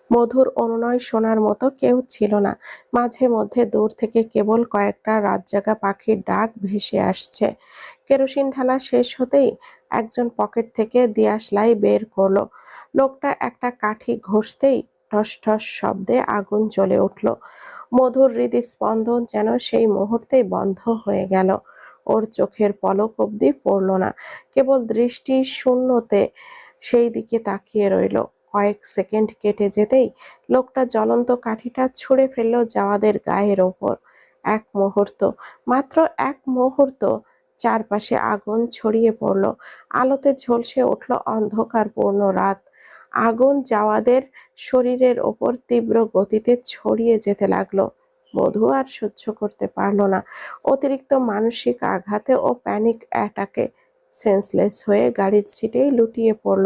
মধুর অনুনয় শোনার মতো কেউ ছিল না। মাঝে মধ্যে দূর থেকে কেবল কয়েকটা রাতজাগা পাখির ডাক ভেসে আসছে। কেরোসিন ঢালা শেষ হতেই একজন পকেট থেকে দিয়াশলাই বের করলো। লোকটা একটা কাঠি ঘষতেই ঠস ঠস শব্দে আগুন জ্বলে উঠল। মধুর হৃদস্পন্দন যেন সেই মুহূর্তেই বন্ধ হয়ে গেল। ওর চোখের পলক অবধি পড়ল না, কেবল দৃষ্টি শূন্যতে সেই দিকে তাকিয়ে রইল। কয়েক সেকেন্ড কেটে যেতেই লোকটা জ্বলন্ত কাঠিটা ছুঁড়ে ফেলল জাওয়াদের গায়ের ওপর। এক মুহূর্ত, মাত্র এক মুহূর্ত, চারপাশে আগুন ছড়িয়ে পড়ল। আলোতে ঝলসে উঠল অন্ধকারপূর্ণ রাত। আগুন জাওয়াদের শরীরের ওপর তীব্র গতিতে ছড়িয়ে যেতে লাগলো। মধু আর সহ্য করতে পারল না। অতিরিক্ত মানসিক আঘাতে ও প্যানিক অ্যাটাকে সেন্সলেস হয়ে গাড়ির সিটেই লুটিয়ে পড়ল।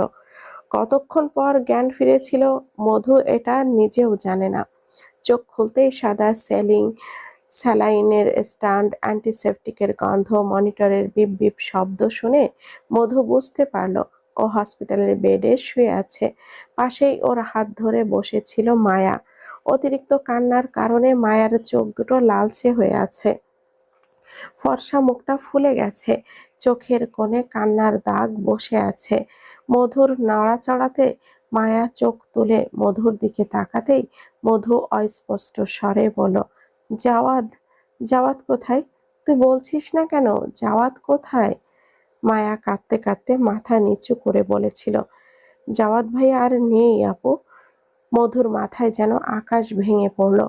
কতক্ষণ পর জ্ঞান ফিরেছিল মধু এটা নিজেও জানে না। চোখ খুলতেই সাদা স্যালাইনের স্ট্যান্ড, অ্যান্টিসেপটিকের গন্ধ, মনিটরের বিপ বিপ শব্দ শুনে মধু বুঝতে পারল ও হসপিটালের বেডে শুয়ে আছে। পাশেই ওর হাত ধরে বসেছিল মায়া। অতিরিক্ত কান্নার কারণে মায়ার চোখ দুটো লালচে হয়ে আছে, ফর্সা মুখটা ফুলে গেছে, চোখের কোণে কান্নার দাগ বসে আছে। মধুর নড়াচড়াতে মায়া চোখ তুলে মধুর দিকে তাকাতেই মধু অস্পষ্ট স্বরে বলল, জাওয়াদ, জাওয়াদ কোথায়? তুই বলছিস না কেন? জাওয়াদ কোথায়? মায়া কাঁদতে কাঁদতে মাথা নিচু করে বলেছিল, জাওয়াদ ভাই আর নেই আপু। মধুর মাথায় যেন আকাশ ভেঙে পড়ল।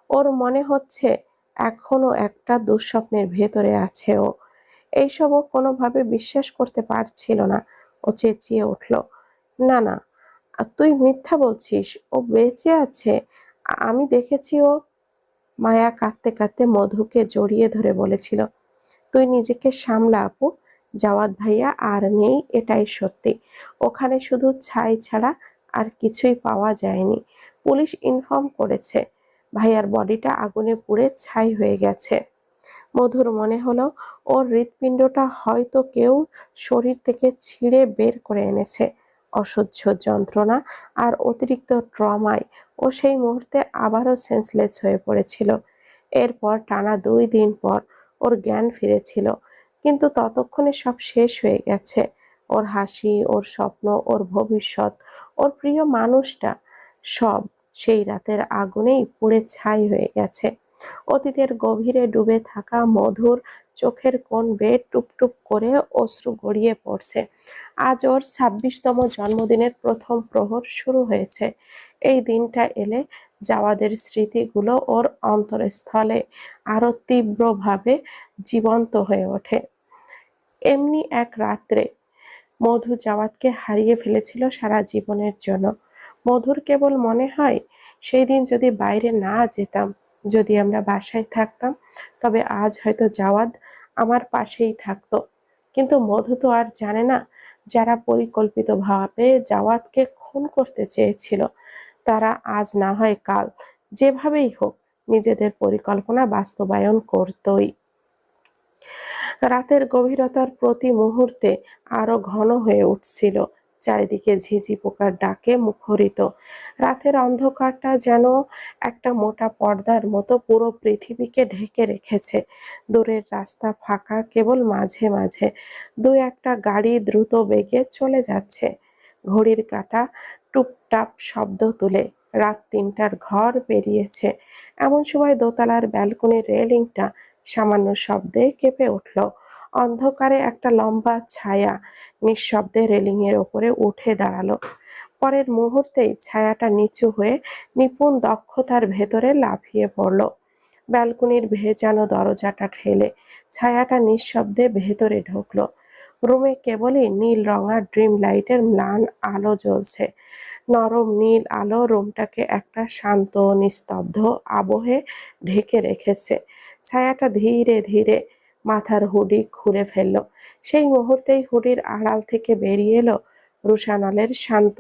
ওর মনে হচ্ছে এখনো একটা দুঃস্বপ্নের ভেতরে আছে ও। এইসব ও কোনোভাবে বিশ্বাস করতে পারছিল না। ও চেঁচিয়ে উঠল, না না, তুই মিথ্যা বলছিস, ও বেঁচে আছে, আমি দেখেছি ও। মায়া কাঁদতে কাঁদতে মধুকে জড়িয়ে ধরে বলেছিল, তুই নিজেকে সামলা আপু, জাওয়াদ ভাইয়া আর নেই, এটাই সত্যি। ওখানে শুধু ছাই ছাড়া আর কিছুই পাওয়া যায়নি। পুলিশ ইনফর্ম করেছে ভাইয়ার বডিটা আগুনে পুড়ে ছাই হয়ে গেছে। মধুর মনে হলো ওর হৃৎপিণ্ডটা হয়তো কেউ শরীর থেকে ছিঁড়ে বের করে এনেছে। অসহ্য যন্ত্রণা আর অতিরিক্ত ট্রমায় ও সেই মুহূর্তে আবারও সেন্সলেস হয়ে পড়েছিল। এরপর টানা 2 দিন পর ওর জ্ঞান ফিরেছিল, কিন্তু ততক্ষণে সব শেষ হয়ে গেছে। ওর হাসি, ওর স্বপ্ন, ওর ভবিষ্যৎ, ওর প্রিয় মানুষটা, সব সেই রাতের আগুনেই পুড়ে ছাই হয়ে গেছে। অতীতের গভীরে ডুবে থাকা মধুর চোখের কোণ বেয়ে টুপটুপ করে অশ্রু গড়িয়ে পড়ছে। আজ ওর 26তম জন্মদিনের প্রথম প্রহর শুরু হয়েছে। এই দিনটা এলে জাওয়াদের স্মৃতিগুলো ওর অন্তরস্থলে আরো তীব্রভাবে জীবন্ত হয়ে ওঠে। এমনি এক রাত্রে মধু জাওয়াদকে হারিয়ে ফেলেছিল সারা জীবনের জন্য। মধুর কেবল মনে হয়, সেই দিন যদি বাইরে না যেতাম, যদি আমরা বাসায় থাকতাম, তবে আজ হয়তো জাওয়াদ আমার পাশেই থাকতো। কিন্তু মধু তো আর জানে না, যারা পরিকল্পিতভাবে জাওয়াদকে খুন করতে চেয়েছিল তারা আজ না হয় কাল, যেভাবেই হোক, নিজেদের পরিকল্পনা বাস্তবায়ন করতই। রাতের গভীরতার প্রতি মুহূর্তে আরো ঘন হয়ে উঠছিল। চারিদিকে ঝিঝি পোকার ডাকে মুখরিত। রাতের অন্ধকারটা যেন একটা মোটা পর্দার মতো পুরো পৃথিবীকে ঢেকে রেখেছে। দূরের রাস্তা ফাঁকা, কেবল মাঝে মাঝে 2-1টা গাড়ি দ্রুত বেগে চলে যাচ্ছে। ঘড়ির কাঁটা টুপটাপ শব্দ তুলে রাত 3টার ঘর পেরিয়েছে। এমন সময় দোতলার ব্যালকনির রেলিংটা সামান্য শব্দে কেঁপে উঠল। অন্ধকারে একটা লম্বা ছায়া নিঃশব্দে রেলিংয়ের ওপরে উঠে দাঁড়ালো। পরের মুহূর্তেই ছায়াটা নিচু হয়ে নিপুণ দক্ষতার ভেতরে লাফিয়ে পড়ল। ব্যালকনির ভেজানো দরজাটা ঠেলে ছায়াটা নিঃশব্দে ভেতরে ঢুকলো। রুমে কেবলই নীল রঙা ড্রিম লাইটের ম্লান আলো জ্বলছে। নরম নীল আলো রুমটাকে একটা শান্ত নিস্তব্ধ আবহে ঢেকে রেখেছে। ছায়াটা ধীরে ধীরে মাথার হুডি খুলে ফেলল। সেই মুহূর্তেই হুডির আড়াল থেকে বেরিয়ে এলো রুশানলের শান্ত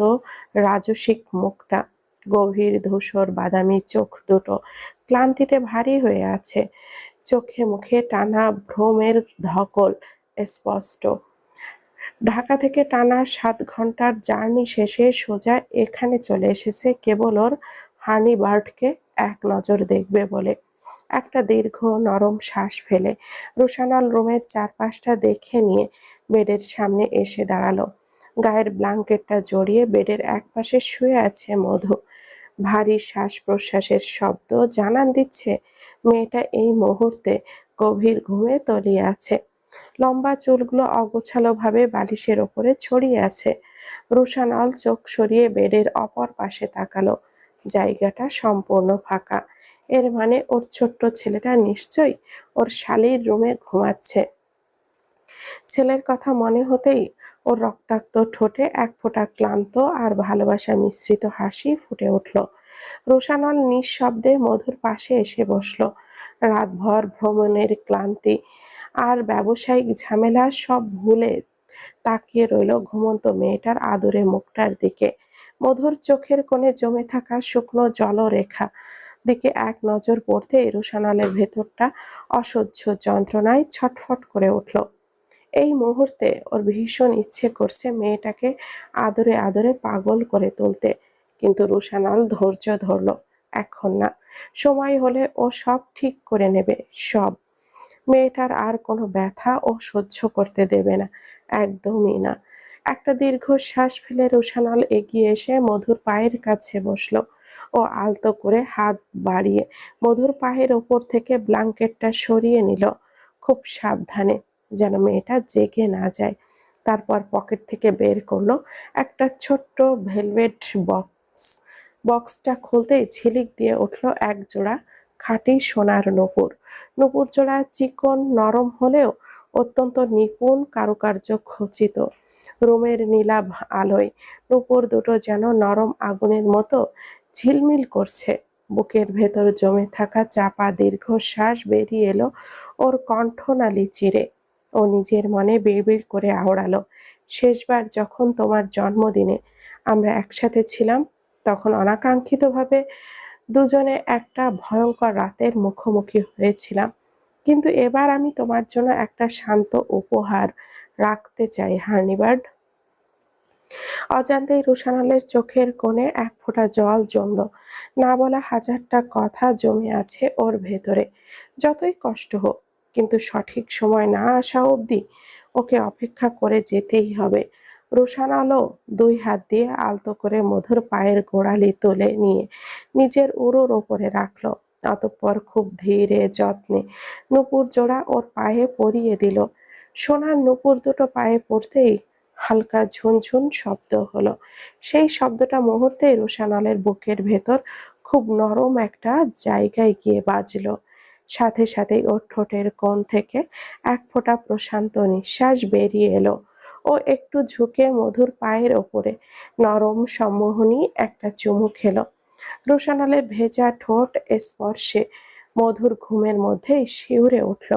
রাজসিক মুখটা। গভীর ধূসর বাদামি চোখ দুটো ক্লান্তিতে ভারী হয়ে আছে। চোখে মুখে টানা ভ্রমের ধকল স্পষ্ট। ঢাকা থেকে টানা 7 ঘন্টার জার্নি শেষে সোজা এখানে চলে এসেছে কেবল ওর হানিবার্ডকে এক নজর দেখবে বলে। একটা দীর্ঘ নরম শ্বাস ফেলে রুশানাল রুমের চারপাশটা দেখে নিয়ে বেডের সামনে এসে দাঁড়ালো। গায়ের ব্ল্যাঙ্কেটটা জড়িয়ে বেডের একপাশে শুয়ে আছে মধু। ভারী শ্বাস প্রশ্বাসের শব্দ জানান দিচ্ছে মেয়েটা এই মুহূর্তে গভীর ঘুমে তলিয়ে আছে। লম্বা চুলগুলো অগোছালোভাবে বালিশের ওপরে ছড়িয়ে আছে। রুশানাল চোখ সরিয়ে বেডের অপর পাশে তাকালো। জায়গাটা সম্পূর্ণ ফাঁকা। এর মানে ওর ছোট্ট ছেলেটা নিশ্চয়ই ওর শালীর রুমে ঘুমাচ্ছে। ছেলের কথা মনে হতেই ওর রক্তাক্ত ঠোঁটে এক ফোঁটা ক্লান্ত আর ভালোবাসা মিশ্রিত হাসি ফুটে উঠল। রোশানল নিঃশব্দে মধুর পাশে এসে বসল। রাতভর ভ্রমণের ক্লান্তি আর ব্যবসায়িক ঝামেলা সব ভুলে তাকিয়ে রইল ঘুমন্ত মেয়েটার আদরে মুখটার দিকে। মধুর চোখের কোণে জমে থাকা শুকনো জলরেখা দিকে এক নজর পড়তেই রোশানলের ভেতরটা অসহ্য যন্ত্রণায় ছটফট করে উঠল। এই মুহূর্তে ওর ভীষণ ইচ্ছে করছে মেয়েটাকে আদরে আদরে পাগল করে তুলতে, কিন্তু রুশানাল ধৈর্য ধরল। এখন না, সময় হলে ও সব ঠিক করে নেবে, সব। মেয়েটার আর কোনো ব্যথা ও সহ্য করতে দেবে না, একদমই না। একটা দীর্ঘশ্বাস ফেলে রুশানাল এগিয়ে এসে মধুর পায়ের কাছে বসলো। ও আলতো করে হাত বাড়িয়ে মধুর পায়ের ওপর থেকে ব্ল্যাঙ্কেটটা সরিয়ে নিল, খুব সাবধানে, যেন মেয়েটা জেগে না যায়। তারপর পকেট থেকে বের করলো একটা ছোট্ট ভেলভেট বক্স। বক্সটা খুলতেই ঝিলিক দিয়ে উঠল এক জোড়া খাঁটি সোনার নূপুর। নূপুর জোড়া চিকন নরম হলেও অত্যন্ত নিপুণ কারুকার্য খচিত। রুমের নীলাভ আলোয় নূপুর দুটো যেন নরম আগুনের মতো ঝিলমিল করছে। বুকের ভেতর জমে থাকা চাপা দীর্ঘশ্বাস বেরিয়ে এলো ওর কণ্ঠনালী চিরে। ও নিজের মনে বিড়বিড় করে আওড়ালো, শেষবার যখন তোমার জন্মদিনে আমরা একসাথে ছিলাম, তখন অনাকাঙ্ক্ষিতভাবে দুজনে একটা ভয়ঙ্কর রাতের মুখোমুখি হয়েছিলাম। কিন্তু এবার আমি তোমার জন্য একটা শান্ত উপহার রাখতে চাই, হার্নিবার্ড। অজান্তেই রুশানালের চোখের কোণে এক ফোঁটা জল জমল। না বলা হাজারটা কথা জমে আছে ওর ভেতরে। যতই কষ্ট হোক, কিন্তু সঠিক সময় না আসা অবধি ওকে অপেক্ষা করে যেতেই হবে। রুশানালও 2 হাত দিয়ে আলতো করে মধুর পায়ের গোড়ালি তুলে নিয়ে নিজের উরুর ওপরে রাখল। অতঃপর খুব ধীরে যত্নে নূপুর জোড়া ওর পায়ে পরিয়ে দিল। সোনার নূপুর দুটো পায়ে পড়তেই হালকা ঝুনঝুন শব্দ হলো। সেই শব্দটা মুহূর্তেই রুশানালের বুকের ভেতর খুব নরম একটা জায়গায় গিয়ে বাজলো। সাথে সাথেই ওর ঠোঁটের কোণ থেকে এক ফোঁটা প্রশান্ত নিঃশ্বাস বেরিয়ে এলো। ও একটু ঝুঁকে মধুর পায়ের ওপরে নরম সম্মোহনী একটা চুমু খেলো। রুশানালের ভেজা ঠোঁট স্পর্শে মধুর ঘুমের মধ্যেই শিউরে উঠল।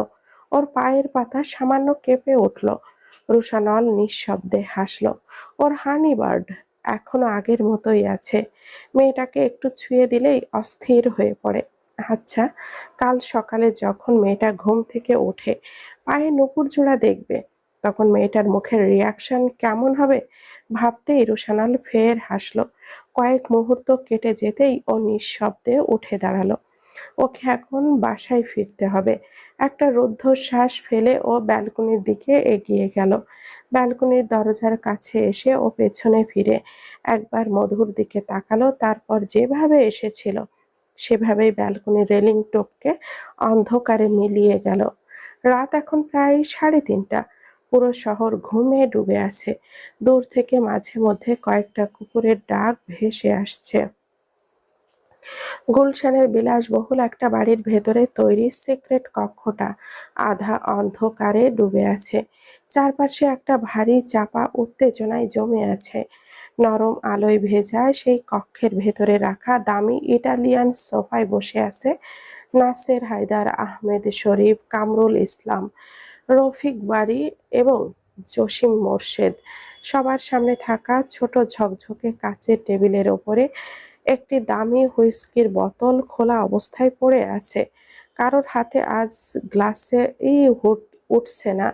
ওর পায়ের পাতা সামান্য কেঁপে উঠল। রুশানল নিঃশব্দে হাসল। ওর হানিবার্ড এখনো আগের মতোই আছে। মেয়েটাকে একটু ছুঁয়ে দিলেই অস্থির হয়ে পড়ে। আচ্ছা, কাল সকালে যখন মেয়েটা ঘুম থেকে ওঠে পায়ে নূপুর জোড়া দেখবে, তখন মেয়েটার মুখের রিয়াকশন কেমন হবে ভাবতেই রুশানাল ফের হাসলো। কয়েক মুহূর্ত কেটে যেতেই ও নিঃশব্দে উঠে দাঁড়ালো। ওকে এখন বাসায় ফিরতে হবে। একটা রুদ্ধশ্বাস ফেলে ও ব্যালকনির দিকে এগিয়ে গেল। ব্যালকনির দরজার কাছে এসে ও পেছনে ফিরে একবার মধুর দিকে তাকালো, তারপর যেভাবে এসেছিল সেভাবেই ব্যালকনির রেলিং টপকে অন্ধকারে মিলিয়ে গেল। রাত এখন প্রায় 3:30। পুরো শহর ঘুমে ডুবে আছে। দূর থেকে মাঝে মধ্যে কয়েকটা কুকুরের ডাক ভেসে আসছে। গুলশানের বিলাসবহুল একটা বাড়ির ভেতরে তৈরি সিক্রেট কক্ষটা আধা অন্ধকারে ডুবে আছে। চারপাশে একটা ভারী চাপা উত্তেজনায় জমে আছে। নরম আলোয় ভেজা সেই কক্ষের ভেতরে রাখা দামি ইটালিয়ান সোফায় বসে আছে নাসের হায়দার, আহমেদ শরীফ, কামরুল ইসলাম, রফিক বারি এবং জসিম মোর্শেদ। সবার সামনে থাকা ছোট ঝকঝকে কাচের টেবিলের ওপরে একটি দামি হুইস্কির বোতল খোলা অবস্থায় পড়ে আছে। কারোর হাতে আজ গ্লাসে উঠছে না,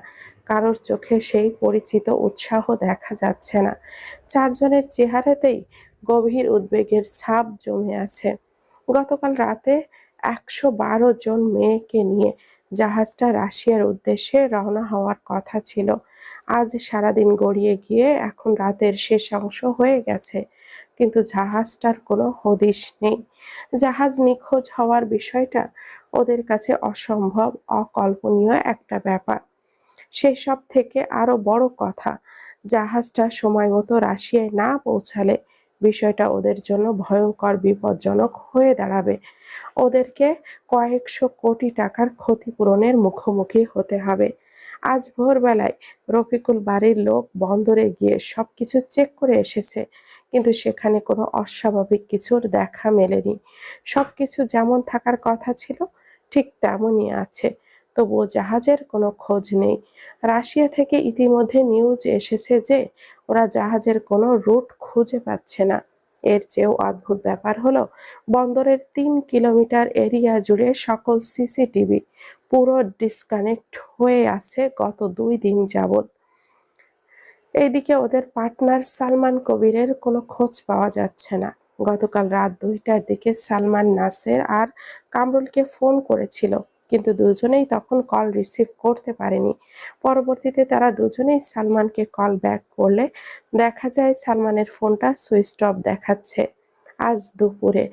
কারোর চোখে সেই পরিচিত উৎসাহ দেখা যাচ্ছে না। চারজনের চেহারাতেই গভীর উদ্বেগের ছাপ জমে আছে। গতকাল রাতে ১১২ জন মেয়েকে নিয়ে জাহাজটা রাশিয়ার উদ্দেশ্যে রওনা হওয়ার কথা ছিল। আজ সারাদিন গড়িয়ে গিয়ে এখন রাতের শেষ অংশ হয়ে গেছে, কিন্তু জাহাজটার কোনো হদিশ নেই। জাহাজ নিখোঁজ হওয়ার বিষয়টা ওদের কাছে অসম্ভব, অকল্পনীয় একটা ব্যাপার। সেসব থেকে আরো বড় কথা, জাহাজটা সময় মতো রাশিয়ায় না পৌঁছালে বিষয়টা ওদের জন্য ভয়ঙ্কর বিপজ্জনক হয়ে দাঁড়াবে। ওদেরকে কয়েকশো কোটি টাকার ক্ষতিপূরণের মুখোমুখি হতে হবে। আজ ভোরবেলায় রফিকুল বাড়ির লোক বন্দরে গিয়ে সবকিছু চেক করে এসেছে, কিন্তু সেখানে কোনো অস্বাভাবিক কিছুর দেখা মেলেনি। সবকিছু যেমন থাকার কথা ছিল ঠিক তেমনই আছে, তবুও জাহাজের কোনো খোঁজ নেই। রাশিয়া থেকে ইতিমধ্যে নিউজ এসেছে যে ওরা জাহাজের কোনো রুট খুঁজে পাচ্ছে না। এর চেয়েও অদ্ভুত ব্যাপার হলো, বন্দরের ৩ কিলোমিটার এরিয়া জুড়ে সকল সিসিটিভি পুরো ডিসকানেক্ট হয়ে আছে গত ২ দিন যাবৎ। এইদিকে ওদের পার্টনার সালমান কবিরের কোনো খোঁজ পাওয়া যাচ্ছে না। গতকাল রাত ২টার দিকে সালমান নাসের আর কামরুলকে ফোন করেছিল, কিন্তু দুজনেই তখন কল রিসিভ করতে পারেনি। পরবর্তীতে তারা দুজনেই সালমানকে কল ব্যাক করলে দেখা যায় সালমানের ফোনটা সুইচড অফ দেখাচ্ছে। আজ দুপুরে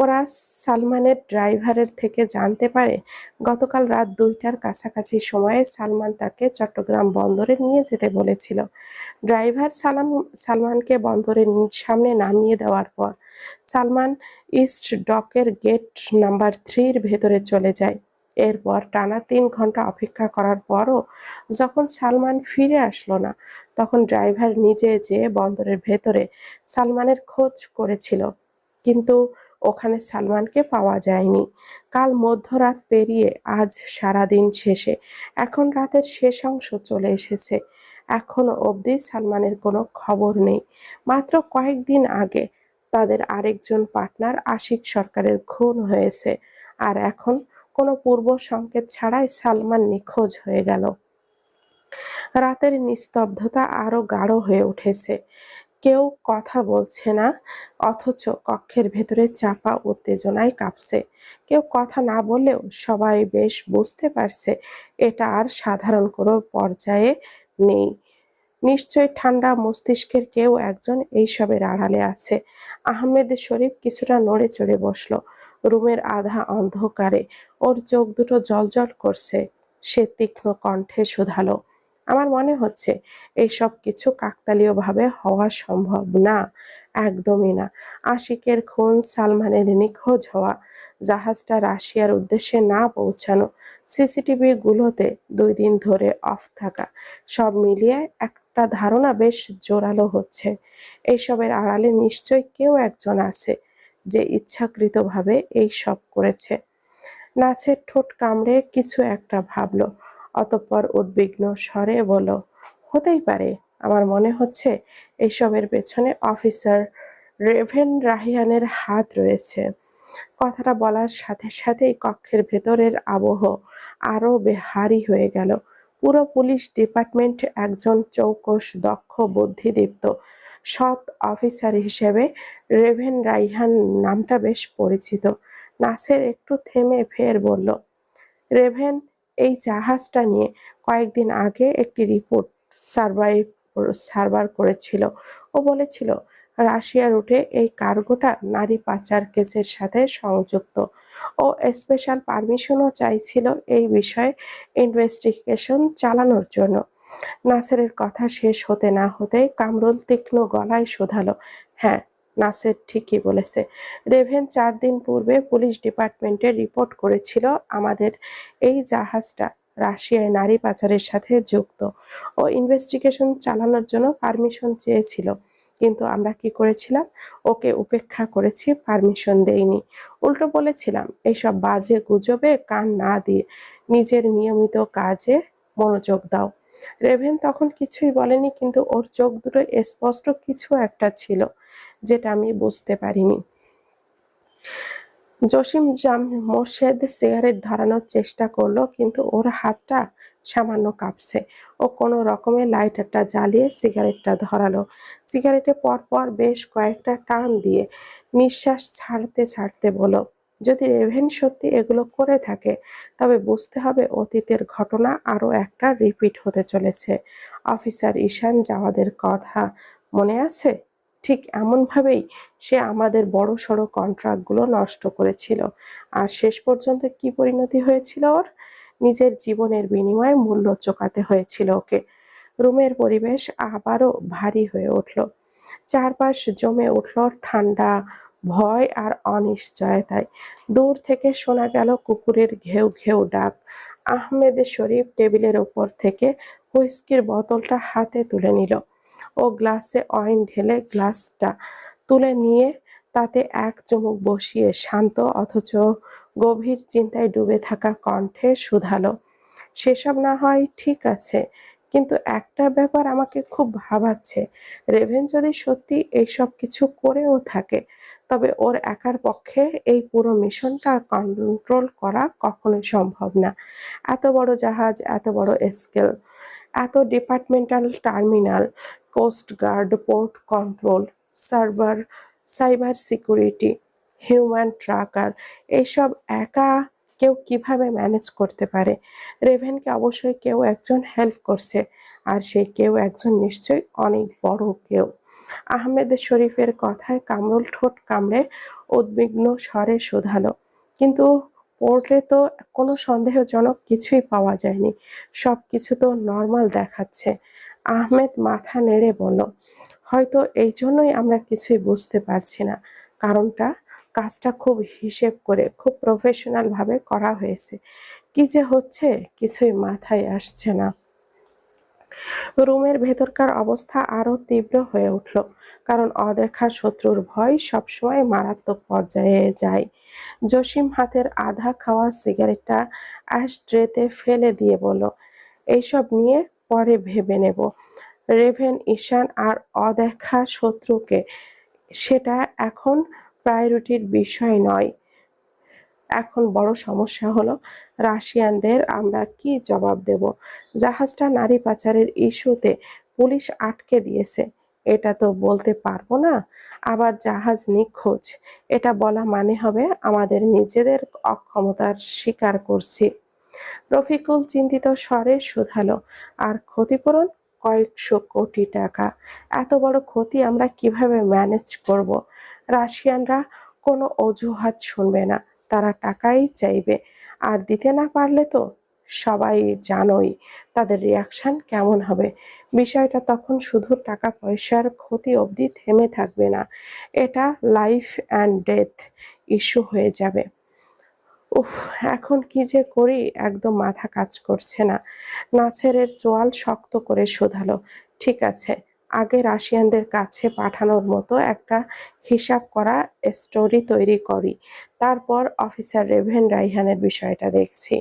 ওরা সালমানের ড্রাইভারের থেকে জানতে পারে গতকাল রাত ২টার কাছাকাছি সময়ে সালমান তাকে চট্টগ্রাম বন্দরে নিয়ে যেতে বলেছিল। ড্রাইভার সালমানকে বন্দরের সামনে নামিয়ে দেওয়ার পর সালমান ইস্ট ডকের গেট নাম্বার 3-র ভেতরে চলে যায়। এরপর টানা ৩ ঘন্টা অপেক্ষা করার পরও যখন সালমান ফিরে আসলো না, তখন ড্রাইভার নিজে যেয়ে বন্দরের ভেতরে সালমানের খোঁজ করেছিল, কিন্তু ওখানে সালমানকে পাওয়া যায়নি। কাল মধ্যরাত পেরিয়ে আজ সারাদিন শেষে এখন রাতের শেষ অংশ চলে এসেছে। এখনো অবধি সালমানের কোনো খবর নেই। মাত্র কয়েকদিন আগে তাদের আরেকজন পার্টনার আশিক সরকারের খুন হয়েছে, আর এখন কোনো পূর্ব সংকেত ছাড়াই সালমান নিখোঁজ হয়ে গেল। রাতের নিস্তব্ধতা আরো গাঢ় হয়ে উঠেছে। কেউ কথা বলছে না, অথচ কক্ষের ভেতরে চাপা উত্তেজনায় কাঁপছে। কেউ কথা না বললেও সবাই বেশ বুঝতে পারছে এটা আর সাধারণ কোনো পর্যায়ে নেই। নিশ্চয়ই ঠান্ডা মস্তিষ্কের কেউ একজন এইসবের আড়ালে আছে। আহমেদ শরীফ কিছুটা নড়ে চড়ে বসল। রুমের আধা অন্ধকারে ওর চোখ দুটো জ্বলজ্বল করছে। সে তীক্ষ্ণ কণ্ঠে শুধালো, আমার মনে হচ্ছে এইসব কিছু কাকতালীয়ভাবে হওয়া সম্ভব না, একদমই না। আশিকের খুন, সালমানের নিখোঁজ হওয়া, জাহাজটা রাশিয়ার উদ্দেশ্যে না পৌঁছানো, সিসিটিভি গুলোতে ২ দিন ধরে অফ থাকা, সব মিলিয়ে একটা ধারণা বেশ জোরালো হচ্ছে। এইসবের আড়ালে নিশ্চয়ই কেউ একজন আছে যে ইচ্ছাকৃতভাবে এই সব করেছে। নাছের ঠোঁট কামড়ে কিছু একটা ভাবল, অতঃপর উদ্বিগ্ন স্বরে বলল, হতেই পারে। আমার মনে হচ্ছে এইসবের পেছনে অফিসার রেভেন রাহিয়ানের হাত রয়েছে। কথাটা বলার সাথে সাথেই কক্ষের ভেতরের আবহ আরো বেহারি হয়ে গেল। পুরো পুলিশ ডিপার্টমেন্ট একজন চৌকস, দক্ষ, বুদ্ধিদীপ্ত, সৎ অফিসার হিসেবে রেভেন রাইহান নামটা বেশ পরিচিত। নাসের একটু থেমে ফের বলল, রেভেন এই জাহাজটা নিয়ে কয়েকদিন আগে একটি রিপোর্ট সার্ভার করেছিল। ও বলেছিল রাশিয়া রুটে এই কার্গোটা নারী পাচার কেসের সাথে সংযুক্ত। ও স্পেশাল পারমিশনও চাইছিল এই বিষয়ে ইনভেস্টিগেশন চালানোর জন্য। নাসেরের কথা শেষ হতে না হতেই কামরুল তীক্ষ্ণ গলায় শোধালো, হ্যাঁ, নাসের ঠিকই বলেছে। রেভেন ৪ দিন পূর্বে পুলিশ ডিপার্টমেন্টে রিপোর্ট করেছিল আমাদের এই জাহাজটা রাশিয়ায় নারী পাচারের সাথে যুক্ত। ও ইনভেস্টিগেশন চালানোর জন্য পারমিশন চেয়েছিল, কিন্তু আমরা কি করেছিলাম, ওকে উপেক্ষা করেছি, পারমিশন দেইনি। উল্টো বলেছিলাম এইসব বাজে গুজবে কান না দিয়ে নিজের নিয়মিত কাজে মনোযোগ দাও। রেভেন তখন কিছুই বলেনি, কিন্তু ওর চোখ দুটো স্পষ্ট কিছু একটা ছিল যেটা আমি বুঝতে পারিনি। জসিম মোর্শেদ সিগারেট ধরানোর চেষ্টা করলো, কিন্তু ওর হাতটা সামান্য কাঁপছে। ও কোনো রকমে লাইটারটা জ্বালিয়ে সিগারেটটা ধরালো। সিগারেটে পরপর বেশ কয়েকটা টান দিয়ে নিঃশ্বাস ছাড়তে ছাড়তে বলল, যদি রেভেন সত্যি এগুলো করে থাকে তবে বুঝতে হবে অতীতের ঘটনা আরো একটা রিপিট হতে চলেছে। অফিসার ঈশান জাওয়াদের কথা মনে আছে? ঠিক এমনভাবেই সে আমাদের বড়সড় কন্ট্রাক্টগুলো নষ্ট করেছিল। আর শেষ পর্যন্ত কি পরিণতি হয়েছিল ওর? নিজের জীবনের বিনিময়ে মূল্য চোকাতে হয়েছিল ওকে। রুমের পরিবেশ আবারও ভারী হয়ে উঠল। চারপাশ জমে উঠল ঠান্ডা ভয় আর অনিশ্চয়তায়। দূর থেকে শোনা গেল কুকুরের ঘেউ ঘেউ ডাক। আহমেদ শরীফ টেবিলের উপর থেকে হুইস্কির বোতলটা হাতে তুলে নিল। ও গ্লাসে ওয়াইন ঢেলে গ্লাসটা তুলে নিয়ে তাতে এক চুমুক বসিয়ে শান্ত অথচ গভীর চিন্তায় ডুবে থাকা কণ্ঠে শুধালো, সেসব না হয় ঠিক আছে, কিন্তু একটা ব্যাপার আমাকে খুব ভাবাচ্ছে। রেভেন যদি সত্যি এইসব কিছু করেও থাকে তবে ওর একার পক্ষে এই পুরো মিশনটা কন্ট্রোল করা কখনোই সম্ভব না। এত বড় জাহাজ, এত বড় স্কেল, এত departmental terminal, coast guard, port control, server, cyber security, human tracker, এইসব একা কেউ কিভাবে ম্যানেজ করতে পারে? রেভেনকে অবশ্যই কেউ একজন হেল্প করছে, আর সেই কেউ একজন নিশ্চয়ই অনেক বড় কেউ। আহমেদ শরীফের কথায় কামরুল ঠোঁট কামড়ে উদ্বিগ্ন স্বরে শুধালো, কিন্তু পোর্টে তো কোনো সন্দেহজনক কিছুই পাওয়া যায়নি, সবকিছু তো নর্মাল দেখাচ্ছে। আহমেদ মাথা নেড়ে বলল, হয়তো এই জন্যই আমরা কিছুই বুঝতে পারছি না। কারণটা, কাজটা খুব হিসেব করে, খুব প্রফেশনাল ভাবে করা হয়েছে। কি যে হচ্ছে কিছুই মাথায় আসছে না। রুমের ভেতরকার অবস্থা আরো তীব্র হয়ে উঠল, কারণ অদেখা শত্রুর ভয় সবসময় মারাত্মক পর্যায়ে যায়। জসিম হাতের আধা খাওয়া সিগারেটটা অ্যাশট্রেতে ফেলে দিয়ে বলল, এইসব নিয়ে পরে ভেবে নেব। রেভেন, ঈশান আর অদেখা শত্রুকে, সেটা এখন প্রায়োরিটির বিষয় নয়। এখন বড় সমস্যা হলো রাশিয়ানদের আমরা কি জবাব দেব। জাহাজটা নারী পাচারের ইস্যুতে পুলিশ আটকে দিয়েছে, এটা তো বলতে পারবো না। আবার জাহাজ নিখোঁজ, এটা বলা মানে হবে আমাদের নিজেদের অক্ষমতার স্বীকার করছি। রফিকুল চিন্তিত স্বরে শুধালো, আর ক্ষতিপূরণ? কয়েকশো কোটি টাকা। এত বড় ক্ষতি আমরা কিভাবে ম্যানেজ করব? রাশিয়ানরা কোনো অজুহাত শুনবে না, তারা টাকাই চাইবে। আর দিতে না পারলে তো সবাই জানোই তাদের রিয়াকশন কেমন হবে। বিষয়টা তখন শুধু টাকা পয়সার ক্ষতি অবধি থেমে থাকবে না, এটা লাইফ অ্যান্ড ডেথ ইস্যু হয়ে যাবে। উফ, এখন কি যে করি একদম মাথা কাজ করছে না। নাছেরের চোয়াল শক্ত করে শোধালো, ঠিক আছে, আগে রাশিয়ানদের কাছে পাঠানোর মতো একটা হিসাব করা স্টোরি তৈরি করি, তারপর অফিসার রেভেন রাইহানের বিষয়টা দেখছি।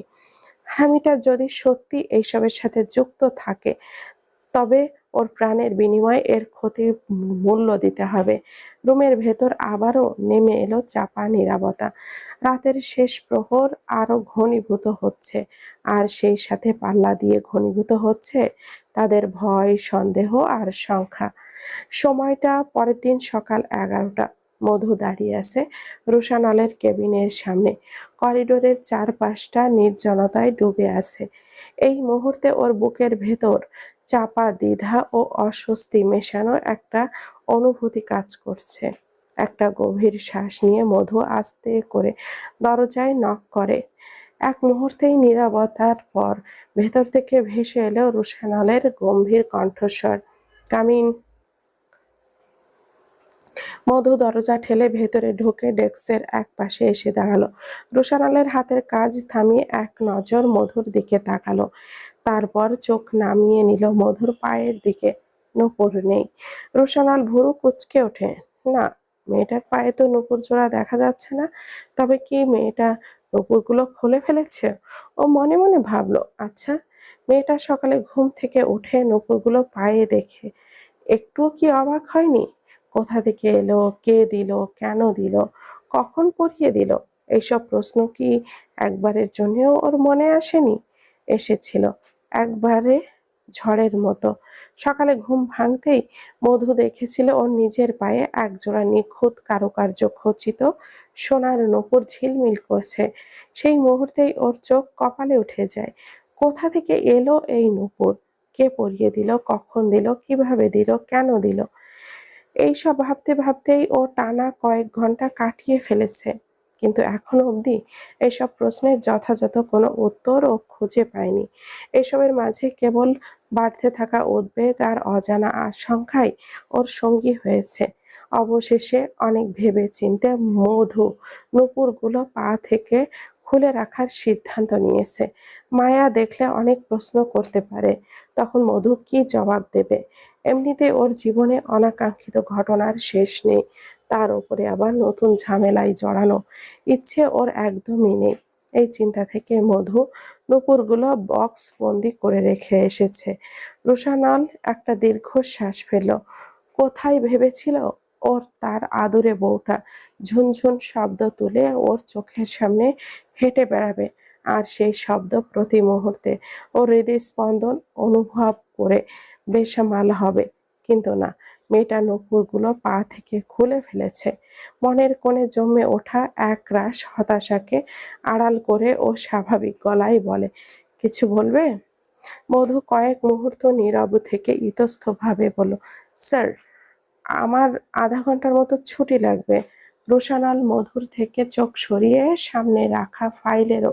হামিটা যদি সত্যি এইসবের সাথে যুক্ত থাকে তবে ওর প্রাণের বিনিময়ে এর ক্ষতির মূল্য দিতে হবে। রুমের ভেতর আবারও নেমে এলো চাপা নীরবতা। রাতের শেষ প্রহর আরো ঘনীভূত হচ্ছে, আর সেই সাথে পাল্লা দিয়ে ঘনীভূত হচ্ছে তাদের ভয়, সন্দেহ আর সংখ্যা। সময়টা পরের দিন সকাল 11টা। মধু দাঁড়িয়ে আছে রুশানলের কেবিনের সামনে। করিডোরের চারপাশটা নির্জনতায় ডুবে আছে। এই মুহূর্তে ওর বুকের ভেতর চাপা দ্বিধা ও অস্বস্তি মেশানো একটা অনুভূতি কাজ করছে। একটা গভীর শ্বাস নিয়ে মধু আস্তে করে দরজায় নক করে। এক মুহূর্তেই নীরবতার পর ভেতর থেকে ভেসে এলো রুশানলের গম্ভীর কণ্ঠস্বর, কামিন। মধু দরজা ঠেলে ভেতরে ঢুকে ডেস্কের এক পাশে এসে দাঁড়ালো। রুশানলের হাতের কাজ থামিয়ে এক নজর মধুর দিকে তাকালো, তারপর চোখ নামিয়ে নিল মধুর পায়ের দিকে। নূপুর নেই। রুশানল ভুরু কুঁচকে ওঠে, না, মেয়েটার পায়ে তো নূপুর জোড়া দেখা যাচ্ছে না। তবে কি মেয়েটা নূপুরগুলো খুলে ফেলেছে? ও মনে মনে ভাবলো, আচ্ছা, মেয়েটা সকালে ঘুম থেকে উঠে নূপুরগুলো পায়ে দেখে একটুও কি অবাক হয়নি? কোথা থেকে এলো, কে দিল, কেন দিল, কখন পরিয়ে দিল? এইসব প্রশ্ন কি একবারের জন্যও ওর মনে আসেনি? এসেছিল, একবারে ঝড়ের মতো। সকালে ঘুম ভাঙতেই মধু দেখেছিল ওর নিজের পায়ে একজোড়া নিখুঁত কারুকার্য খচিত সোনার নূপুর ঝিলমিল করছে। সেই মুহূর্তেই ওর চোখ কপালে উঠে যায়। কোথা থেকে এলো এই নূপুর? কে পরিয়ে দিল? কখন দিল? কিভাবে দিল? কেন দিল? এইসব ভাবতে ভাবতেই ও টানা কয়েক ঘন্টা কাটিয়ে ফেলেছে, কিন্তু এখনো অবধি এইসব প্রশ্নের যথাযথ কোনো উত্তর ও খুঁজে পায়নি। এসবের মাঝে কেবল বাড়তে থাকা উদ্বেগ আর অজানা আশঙ্কাই ওর সঙ্গী হয়েছে। অবশেষে অনেক ভেবে চিন্তে মধু নূপুরগুলো পা থেকে খুলে রাখার সিদ্ধান্ত নিয়েছে। মায়া দেখলে অনেক প্রশ্ন করতে পারে, তখন মধু কি জবাব দেবে? এমনিতে ওর জীবনে অনাকাঙ্ক্ষিত ঘটনার শেষ নেই, তার উপরে আবার নতুন ঝামেলায় জড়ানো ইচ্ছে ওর একদমই নেই। এই চিন্তা থেকে মধু নূপুরগুলো বক্স বন্দি করে রেখে এসেছে। রোশানল একটা দীর্ঘশ্বাস ফেলল। কোথায় ভেবেছিল ওর তার আদুরে বউটা ঝুনঝুন শব্দ তুলে ওর চোখের সামনে হেঁটে বেড়াবে, আর সেই শব্দ প্রতি মুহূর্তে ওর হৃদস্পন্দন অনুভব করে বেসামাল হবে। কিন্তু না, মেয়েটা নূপুরগুলো পা থেকে খুলে ফেলেছে। মনের কোণে জমে ওঠা একরাশ হতাশাকে আড়াল করে ও স্বাভাবিক গলায় বলে, কিছু বলবে? মধু কয়েক মুহূর্ত নীরব থেকে ইতস্তভাবে বলল, স্যার, আমার আধা ঘন্টার মতো ছুটি লাগবে। রোশানল মধুর থেকে চোখ সরিয়ে সামনে রাখা ফাইলের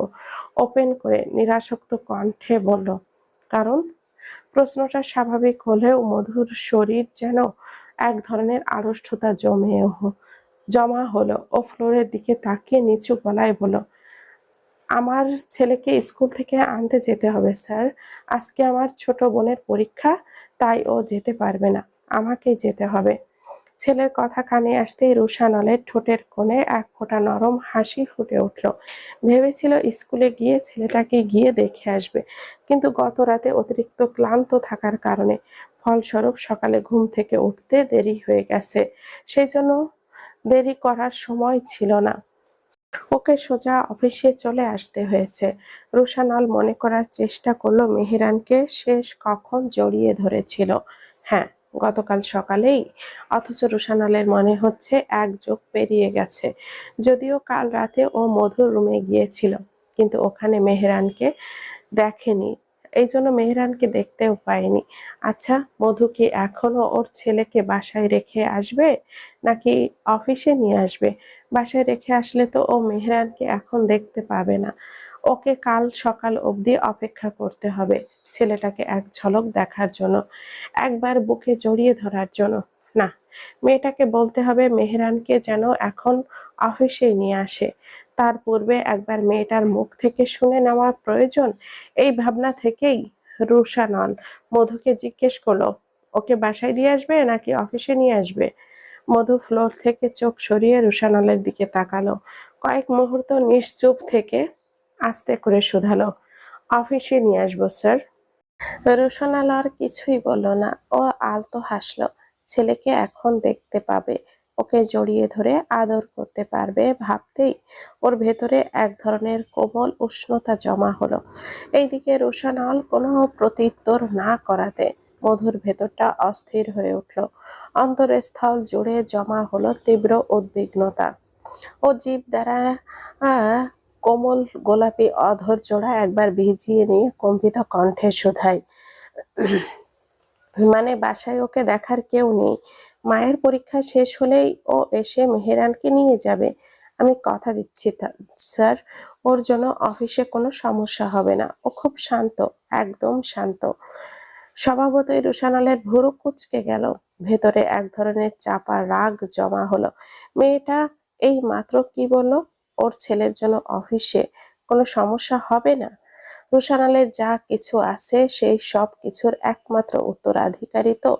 ওপেন করে নিরাসক্ত কণ্ঠে বলল, কারণ? প্রশ্নটা স্বাভাবিক হলেও মধুর শরীর যেন এক ধরনের আড়ষ্টতা জমা হলো। ও ফ্লোরের দিকে তাকিয়ে নিচু গলায় বলল, আমার ছেলেকে স্কুল থেকে আনতে যেতে হবে স্যার। আজকে আমার ছোট বোনের পরীক্ষা, তাই ও যেতে পারবে না, আমাকেই যেতে হবে। ছেলের কথা কানে আসতেই রুশানলের ঠোঁটের কোণে এক ফোঁটা নরম হাসি ফুটে উঠল। ভেবেছিল স্কুলে গিয়ে ছেলেটাকে গিয়ে দেখে আসবে, কিন্তু গত রাতে অতিরিক্ত ক্লান্ত থাকার কারণে ফলস্বরূপ সকালে ঘুম থেকে উঠতে দেরি হয়ে গেছে। সেই জন্য দেরি করার সময় ছিল না, ওকে সোজা অফিসে চলে আসতে হয়েছে। রুশানল মনে করার চেষ্টা করলো মেহেরানকে শেষ কখন জড়িয়ে ধরেছিল। হ্যাঁ, গতকাল সকালেই। অথচ রুশানলের মনে হচ্ছে এক যুগ পেরিয়ে গেছে। যদিও কাল রাতে ও মধুর রুমে গিয়েছিল, কিন্তু ওখানে মেহেরানকে দেখেনি, এই জন্য মেহেরানকে দেখতেও পায়নি। আচ্ছা, মধু কি এখনো ওর ছেলেকে বাসায় রেখে আসবে, নাকি অফিসে নিয়ে আসবে? বাসায় রেখে আসলে তো ও মেহেরানকে এখন দেখতে পাবে না। ওকে কাল সকাল অবধি অপেক্ষা করতে হবে ছেলেটাকে এক ঝলক দেখার জন্য, একবার বুকে জড়িয়ে ধরার জন্য। না, মেয়েটাকে বলতে হবে মেহেরানকে যেন এখন অফিসে নিয়ে আসে। তার পূর্বে একবার মেয়েটার মুখ থেকে শুনে নেওয়া প্রয়োজন। এই ভাবনা থেকেই রুশানল মধুকে জিজ্ঞেস করলো, ওকে বাসায় দিয়ে আসবে নাকি অফিসে নিয়ে আসবে? মধু ফ্লোর থেকে চোখ সরিয়ে রুশানলের দিকে তাকালো। কয়েক মুহূর্ত নিশ্চুপ থেকে আস্তে করে শুধালো, অফিসে নিয়ে আসবো স্যার। রুশানল আর কিছুই বলল না। ও আলতো হাসলো। ছেলেকে এখন দেখতে পাবে, ওকে জড়িয়ে ধরে আদর করতে পারবে ভাবতেই ওর ভেতরে এক ধরনের কোমল উষ্ণতা জমা হলো। এইদিকে রুশানল কোনো প্রত্যুত্তর না করাতে মধুর ভেতরটা অস্থির হয়ে উঠল। অন্তরস্থল জুড়ে জমা হলো তীব্র উদ্বিগ্নতা। ও জিভ দ্বারা কোমল গোলাপি অধর জোড়া একবার ভিজিয়ে নিয়ে কম্পিত কণ্ঠে শুধায়, মানে বাসায় ওকে দেখার কেউ নেই? মায়ের পরীক্ষা শেষ হলেই ও এসে মেহেরানকে নিয়ে যাবে। আমি কথা দিচ্ছি স্যার, ওর জন্য অফিসে কোনো সমস্যা হবে না। ও খুব শান্ত, একদম শান্ত। স্বভাবতই রুশানলের ভুরু কুঁচকে গেল। ভেতরে এক ধরনের চাপা রাগ জমা হলো। মেয়েটা এই মাত্র কি বলল? ওর ছেলের জন্য অফিসে কোনো সমস্যা হবে না? রুশানলের যা কিছু আছে সেই সব কিছুর একমাত্র উত্তরাধিকারী তো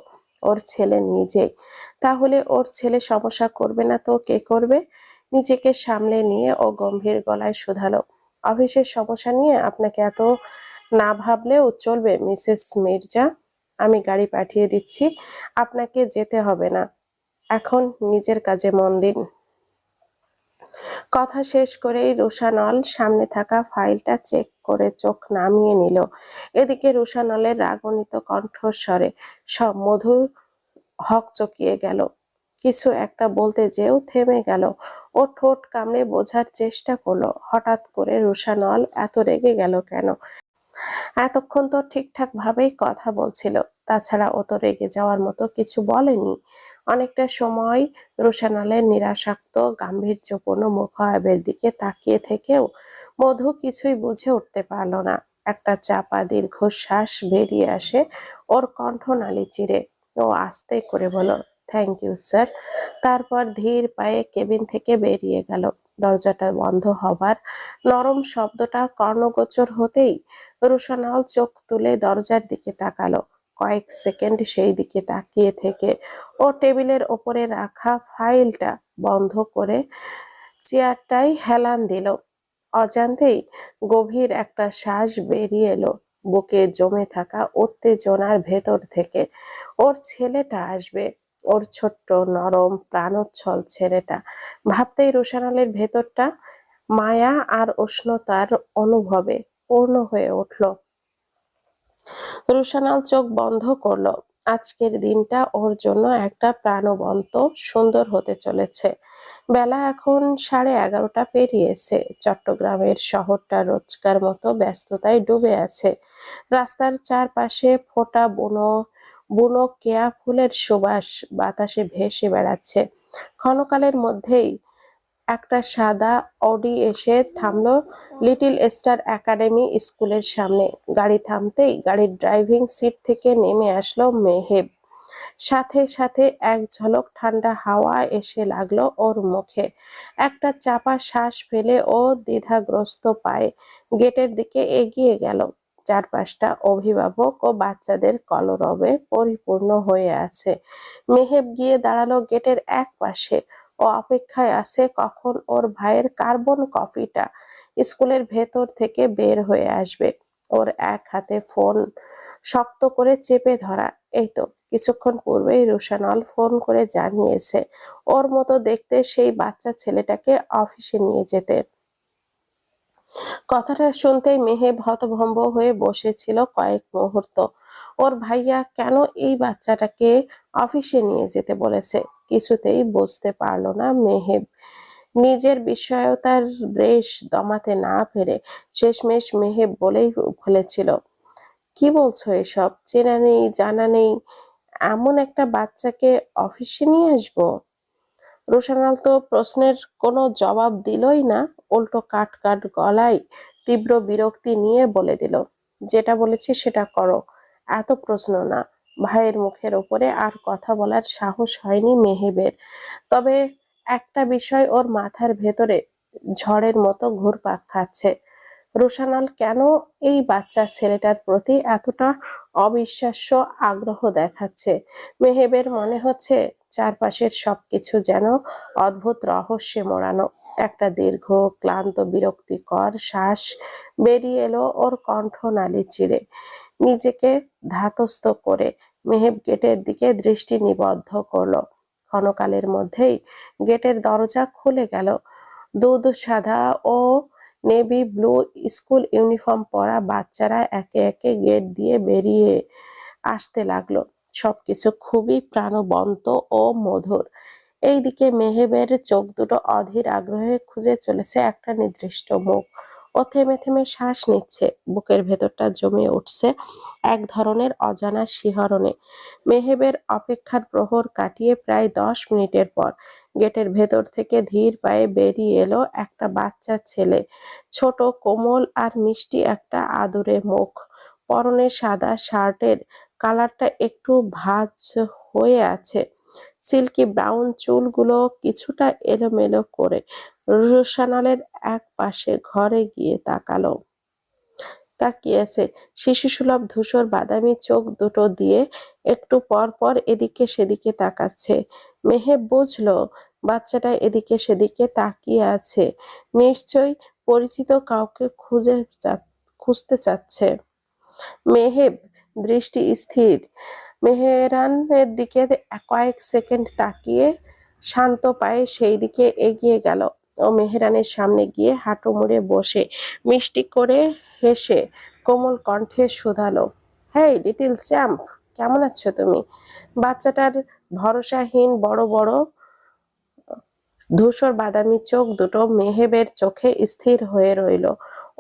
ওর ছেলে নিজেই। তাহলে ওর ছেলে সমস্যা করবে না তো কে করবে? নিজেকে সামলে নিয়ে ও গম্ভীর গলায় শুধালো, অফিসের সমস্যা নিয়ে আপনাকে এত না ভাবলেও চলবে মিসেস মির্জা। আমি গাড়ি পাঠিয়ে দিচ্ছি, আপনাকে যেতে হবে না। এখন নিজের কাজে মন দিন। কথা শেষ করেই রোশানল সামনে থাকা ফাইলটা চেক করে চোখ নামিয়ে নিল। এদিকে রোশানলের রাগান্বিত কণ্ঠস্বরে সব মধু হকচকিয়ে গেল। কিছু একটা বলতে যেও থেমে গেল। ও ঠোঁট কামড়ে বোঝার চেষ্টা করলো হঠাৎ করে রোশানল এত রেগে গেল কেন। এতক্ষণ তো ঠিকঠাক ভাবেই কথা বলছিল। তাছাড়া ও তো রেগে যাওয়ার মতো কিছু বলেনি। অনেকটা সময় রোশানলের নিরাসক্ত গাম্ভীর্যপূর্ণ মুখাবয়বের দিকে তাকিয়ে থেকেও মধু কিছুই বুঝে উঠতে পারল না। একটা চাপা দীর্ঘশ্বাস বেরিয়ে আসে ওর কণ্ঠনালী চিরে। ও আস্তে করে বলল, থ্যাংক ইউ স্যার। তারপর ধীর পায়ে কেবিন থেকে বেরিয়ে গেল। দরজাটা বন্ধ হবার নরম শব্দটা কর্ণগোচর হতেই রোশানল চোখ তুলে দরজার দিকে তাকালো। কয়েক সেকেন্ড সেই দিকে তাকিয়ে থেকে ও টেবিলের ওপরে রাখা ফাইলটা বন্ধ করে চেয়ারটাই হেলান দিল। অজান্তেই গভীর একটা শ্বাস বেরিয়ে এলো বুকে জমে থাকা উত্তেজনার ভেতর থেকে। ওর ছেলেটা আসবে, ওর ছোট্ট নরম প্রাণোচ্ছল ছেলেটা। ভাবতেই রোশানলের ভেতরটা মায়া আর উষ্ণতার অনুভবে পূর্ণ হয়ে উঠল। রোশানল চোখ বন্ধ করলো। আজকের দিনটা ওর জন্য একটা প্রাণবন্ত সুন্দর হতে চলেছে। বেলা এখন 11:30 পেরিয়েছে। চট্টগ্রামের শহরটা রোজকার মতো ব্যস্ততায় ডুবে আছে। রাস্তার চারপাশে ফোটা বুনো বুনো কেয়া ফুলের সুবাস বাতাসে ভেসে বেড়াচ্ছে। ক্ষণকালের মধ্যেই একটা সাদা অডি এসে থামলো লিটল স্টার একাডেমি স্কুলের সামনে। গাড়ি থামতেই গাড়ির ড্রাইভিং সিট থেকে নেমে আসলো মেহেব। সাথে সাথে এক ঝলক ঠান্ডা হাওয়া এসে লাগলো ওর মুখে। একটা চাপা শ্বাস ফেলে ও দ্বিধাগ্রস্ত পায়ে গেটের দিকে এগিয়ে গেল। চারপাশটা অভিভাবক ও বাচ্চাদের কলরবে পরিপূর্ণ হয়ে আছে। মেহেব গিয়ে দাঁড়ালো গেটের এক পাশে। ও অপেক্ষায় আছে কখন ওর ভাইয়ের কার্বন কফিটা স্কুলের ভেতর থেকে বের হয়ে আসবে। ওর এক হাতে ফোন শক্ত করে চেপে ধরা। এই তো কিছুক্ষণ পূর্বেই রোশানল ফোন করে জানিয়েছে ওর মতো দেখতে সেই বাচ্চা ছেলেটাকে অফিসে নিয়ে যেতে। কথাটা শুনতেই মেহেব হতভম্ব হয়ে বসেছিল কয়েক মুহূর্ত। ওর ভাইয়া কেন এই বাচ্চাটাকে অফিসে নিয়ে যেতে বলেছে কিছুতেই বুঝতে পারল না মেহেব। নিজের বিস্ময়তার রেশ দমাতে না পেরে শেষমেশ মেহেব বলেই ফেলেছিল, কি বলছো এসব? চেনা নেই জানা নেই এমন একটা বাচ্চাকে অফিসে নিয়ে আসবো? রোশানল তো প্রশ্নের কোনো জবাব দিলই না, উল্টো কাট কাট গলায় তীব্র বিরক্তি নিয়ে বলে দিল, যেটা বলেছি সেটা করো, এত প্রশ্ন না। ভাইয়ের মুখের উপরে আর কথা বলার সাহস হয়নি মেহেবের। তবে একটা বিষয় ওর মাথার ভেতরে ঝড়ের মতো ঘুরপাক খাচ্ছে। রোশানল কেন এই বাচ্চা ছেলেটার প্রতি এতটা অবিশ্বাস্য আগ্রহ দেখাচ্ছে? মেহেবের মনে হচ্ছে চারপাশের সবকিছু যেন অদ্ভুত রহস্যে মোড়ানো। একটা দীর্ঘ ক্লান্ত বিরক্তিকর শ্বাস বেরিয়ে এলো ওর কণ্ঠনালী চিরে। নিজেকে ধাতস্থ করে মেহেব গেটের দিকে দৃষ্টি নিবদ্ধ করলো। ক্ষণকালের মধ্যেই গেটের দরজা খুলে গেল। দুধ সাদা ও নেভি ব্লু স্কুল ইউনিফর্ম পরা বাচ্চারা একে একে গেট দিয়ে বেরিয়ে আসতে লাগলো। সবকিছু খুবই প্রাণবন্ত ও মধুর। এইদিকে মেহেবের চোখ দুটো অধীর আগ্রহে খুঁজে চলেছে একটা নির্দিষ্ট মুখ। ও থেমে থেমে শ্বাস নিচ্ছে। বুকের ভেতরটা জমে উঠছে এক ধরনের অজানা শিহরণে। মেহেবের অপেক্ষার প্রহর কাটিয়ে প্রায় 10 মিনিটের পর গেটের ভেতর থেকে ধীর পায়ে বেরিয়ে এলো একটা বাচ্চা ছেলে। ছোট কোমল আর মিষ্টি একটা আদুরে মুখ। পরনে সাদা শার্টের কালারটা একটু ভাঁজ হয়ে আছে। সিল্কি ব্রাউন চুলগুলো কিছুটা এলোমেলো করে রোশানলের এক পাশে ঘরে গিয়ে তাকিয়েছে শিশুসুলভ ধূসর বাদামি চোখ দুটো দিয়ে একটু পর পর এদিকে সেদিকে তাকাচ্ছে। মেহেব বুঝলো বাচ্চাটা এদিকে সেদিকে তাকিয়ে আছে, নিশ্চয়ই পরিচিত কাউকে খুঁজতে চাচ্ছে। মেহেব দৃষ্টি স্থির মেহেরানের দিকে কয়েক সেকেন্ড তাকিয়ে শান্ত পায়ে সেই দিকে এগিয়ে গেল। ও মেহেরানের সামনে গিয়ে হাঁটু মুড়ে বসে মিষ্টি করে হেসে কোমল কণ্ঠে শুধালো, হেই লিটল চ্যাম্প, কেমন আছো তুমি? বাচ্চাটার ভরসাহীন বড় বড় ধূসর বাদামি চোখ দুটো মেহেবের চোখে স্থির হয়ে রইল।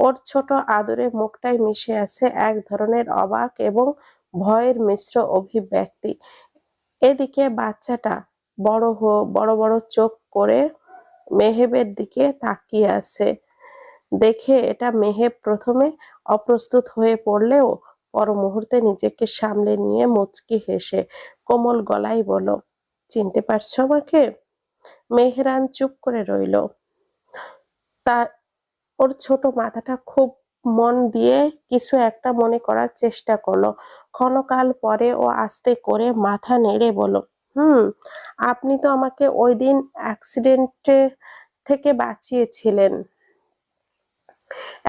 ওর ছোট আদুরে মুখটায় মিশে আছে এক ধরনের অবাক এবং ভয়ের মিশ্র অভিব্যক্তি। এদিকে বাচ্চাটা বড় বড় চোখ করে মেহেবের দিকে তাকিয়ে আছে। দেখে এটা মেহেব প্রথমে অপ্রস্তুত হয়ে পড়লেও পর মুহূর্তে নিজেকে সামলে নিয়ে মুচকি হেসে কোমল গলায় বলল, চিনতে পারছো আমাকে? মেহরান চুপ করে রইল। তার ওর ছোট মাথাটা খুব মন দিয়ে কিছু একটা মনে করার চেষ্টা করলো। ক্ষণকাল পরে ও আস্তে করে মাথা নেড়ে বলল, আপনি তো আমাকে ওই দিন অ্যাক্সিডেন্টে থেকে বাঁচিয়েছিলেন।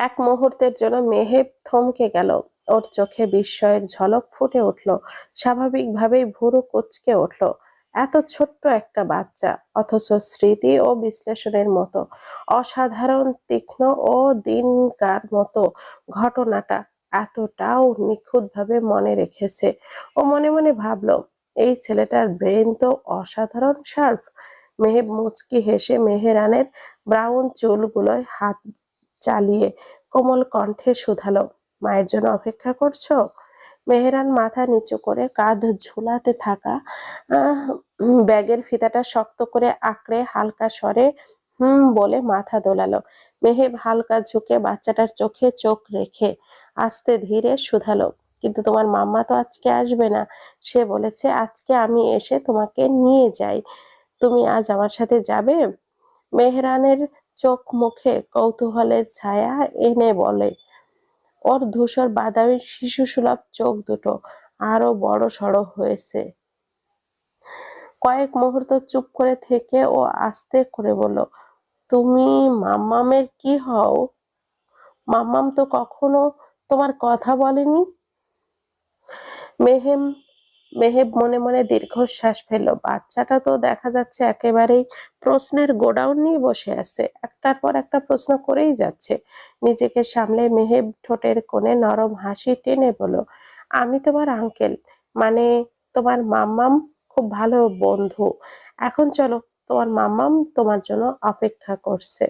এক মুহূর্তের জন্য মেহেব থমকে গেল। ওর চোখে বিস্ময়ের ঝলক ফুটে উঠল। স্বাভাবিকভাবেই ভুরু কুঁচকে উঠল। এত ছোট্ট একটা বাচ্চা, অথচ স্মৃতি ও বিশ্লেষণের মতো অসাধারণ তীক্ষ্ণ ও দিনকার মতো ঘটনাটা এতটাও নিখুঁতভাবে মনে রেখেছে। ও মনে মনে ভাবলো, এই ছেলেটার ব্রেন তো অসাধারণ শার্প। মেহেব মুচকি হেসে মেহেরানের ব্রাউন চুলগুলোয় হাত চালিয়ে কোমল কণ্ঠে শুধালো, মায়ের জন্য অপেক্ষা করছো? মেহেরান মাথা নিচু করে কাঁধ ঝুলাতে থাকা ব্যাগের ফিতাটা শক্ত করে আঁকড়ে হালকা স্বরে বলে মাথা দোলালো। মেহেব হালকা ঝুঁকে বাচ্চাটার চোখে চোখ রেখে আস্তে ধীরে শুধালো, কিন্তু তোমার মাম্মা তো আজকে আসবে না। সে বলেছে আজকে আমি এসে তোমাকে নিয়ে যাই। তুমি আজ আমার সাথে যাবে? মেহরানের চোখ মুখে কৌতূহলের ছায়া এনে বলে, ওর ধূসর বাদামি শিশুসুলভ চোখ দুটো আরো বড় সড় হয়েছে। কয়েক মুহূর্ত চুপ করে থেকে ও আস্তে করে বলল, তুমি মাম্মামের কি হও? মাম্মাম তো কখনো তোমার কথা বলেনি। মেহেম মেহেব মনে মনে দীর্ঘশ্বাস ফেলল। বাচ্চাটা তো দেখা যাচ্ছে একেবারেই প্রশ্নের গোডাউন নিয়ে বসে আছে, একটার পর একটা প্রশ্ন করেই যাচ্ছে। নিজেকে সামলে মেহেব ঠোঁটের কোণে নরম হাসি টেনে বলল, আমি তোমার আঙ্কেল, মানে তোমার মাম্মাম খুব ভালো বন্ধু। এখন চলো, তোমার মাম্মাম তোমার জন্য অপেক্ষা করছে।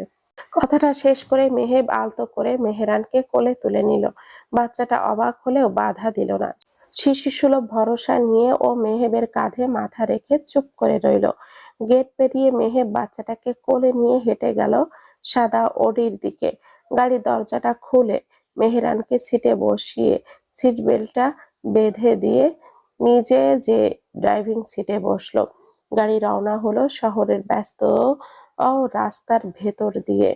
কথাটা শেষ করে মেহেব আলতো করে মেহেরানকে কোলে তুলে নিল। বাচ্চাটা অবাক হলেও বাধা দিল না। শিশুসুলভ ভরসা নিয়ে ও মেহেবের কাঁধে মাথা রেখে চুপ করে রইল। গেট পেরিয়ে মেহেব বাচ্চাটাকে কোলে নিয়ে হেঁটে গেল সাদা অডির দিকে। গাড়ির দরজাটা খুলে মেহেরানকে সিটে বসিয়ে সিট বেল্টটা বেঁধে দিয়ে নিজে যে ড্রাইভিং সিটে বসলো। গাড়ি রওনা হলো শহরের ব্যস্ত রাস্তার ভেতর দিয়ে।